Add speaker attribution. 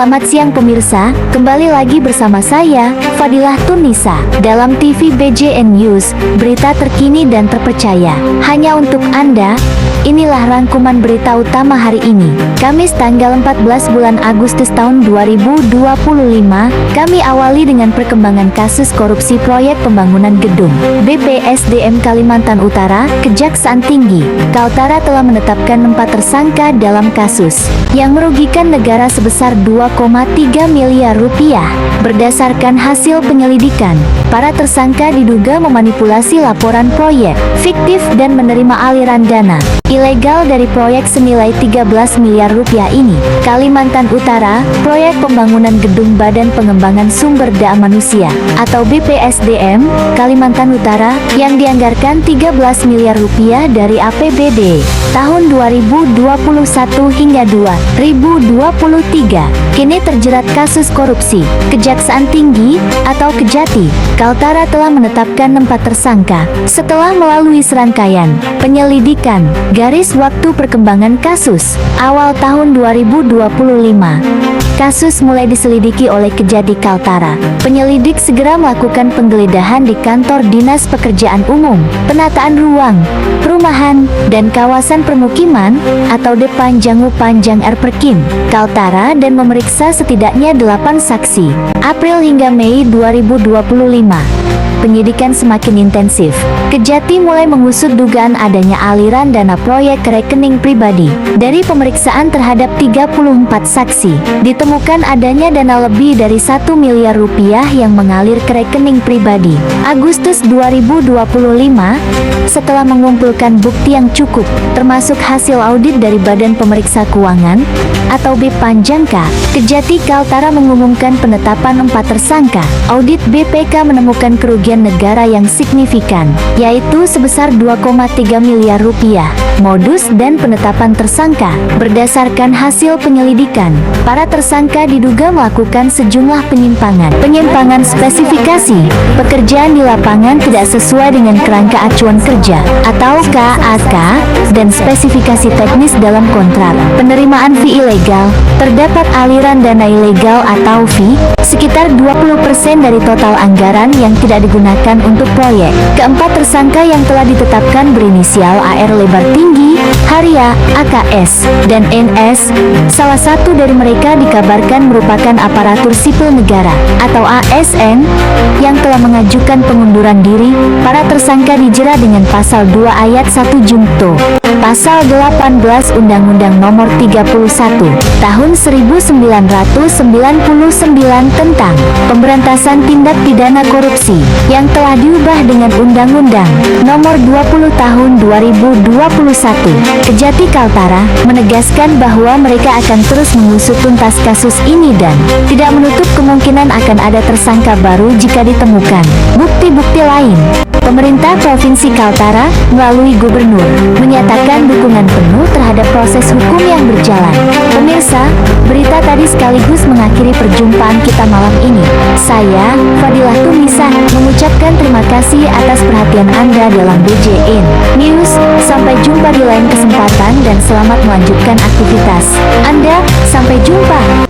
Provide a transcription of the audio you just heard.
Speaker 1: Selamat siang pemirsa, kembali lagi bersama saya, Fadilah Tunisa, dalam TV BJN News, berita terkini dan terpercaya. Hanya untuk Anda, inilah rangkuman berita utama hari ini, Kamis tanggal 14 bulan Agustus tahun 2025. Kami awali dengan perkembangan kasus korupsi proyek pembangunan gedung BPSDM Kalimantan Utara. Kejaksaan Tinggi Kaltara telah menetapkan 4 tersangka dalam kasus yang merugikan negara sebesar 2,3 miliar rupiah. Berdasarkan hasil penyelidikan, para tersangka diduga memanipulasi laporan proyek fiktif dan menerima aliran dana ilegal dari proyek senilai 13 miliar rupiah ini. Kalimantan Utara, proyek pembangunan gedung Badan Pengembangan Sumber Daya Manusia atau BPSDM Kalimantan Utara yang dianggarkan 13 miliar rupiah dari APBD tahun 2021 hingga 2023 kini terjerat kasus korupsi. Kejaksaan Tinggi atau Kejati Kaltara telah menetapkan 4 tersangka setelah melalui serangkaian penyelidikan. Garis waktu perkembangan kasus awal tahun 2025. Kasus mulai diselidiki oleh Kejati Kaltara. Penyelidik segera melakukan penggeledahan di kantor Dinas Pekerjaan Umum, Penataan Ruang, Perumahan, dan Kawasan Permukiman atau Depanjangu Panjang Perkim Kaltara dan memeriksa setidaknya 8 saksi. April hingga Mei 2025. Penyidikan semakin intensif. Kejati mulai mengusut dugaan adanya aliran dana proyek ke rekening pribadi. Dari pemeriksaan terhadap 34 saksi, ditemukan adanya dana lebih dari 1 miliar rupiah yang mengalir ke rekening pribadi. Agustus 2025, setelah mengumpulkan bukti yang cukup, termasuk hasil audit dari Badan Pemeriksa Keuangan atau BPanjangka, Kejati Kaltara mengumumkan penetapan 4 tersangka. Audit BPK menemukan kerugian negara yang signifikan, yaitu sebesar 2,3 miliar rupiah. Modus dan penetapan tersangka. Berdasarkan hasil penyelidikan, para tersangka diduga melakukan sejumlah penyimpangan spesifikasi pekerjaan di lapangan tidak sesuai dengan kerangka acuan kerja atau KAK dan spesifikasi teknis dalam kontrak. Penerimaan fee ilegal. Terdapat aliran dana ilegal atau fee sekitar 20% dari total anggaran yang tidak digunakan untuk proyek. Keempat tersangka yang telah ditetapkan berinisial AR lebar tinggi, Haria, AKS, dan NS. Salah satu dari mereka dikabarkan merupakan aparatur sipil negara atau ASN yang telah mengajukan pengunduran diri. Para tersangka dijerat dengan pasal 2 ayat 1 Junto Pasal 18 Undang-Undang Nomor 31 Tahun 1999 tentang Pemberantasan Tindak Pidana Korupsi yang telah diubah dengan Undang-Undang Nomor 20 Tahun 2021. Kejati Kaltara menegaskan bahwa mereka akan terus mengusut tuntas kasus ini dan tidak menutup kemungkinan akan ada tersangka baru jika ditemukan bukti-bukti lain. Pemerintah Provinsi Kaltara melalui Gubernur menyatakan dukungan penuh terhadap proses hukum yang berjalan. Pemirsa, berita tadi sekaligus mengakhiri perjumpaan kita malam ini. Saya, Fadilah Tunisa, mengucapkan terima kasih atas perhatian Anda dalam BJN News. Sampai jumpa di lain kesempatan dan selamat melanjutkan aktivitas Anda. Sampai jumpa.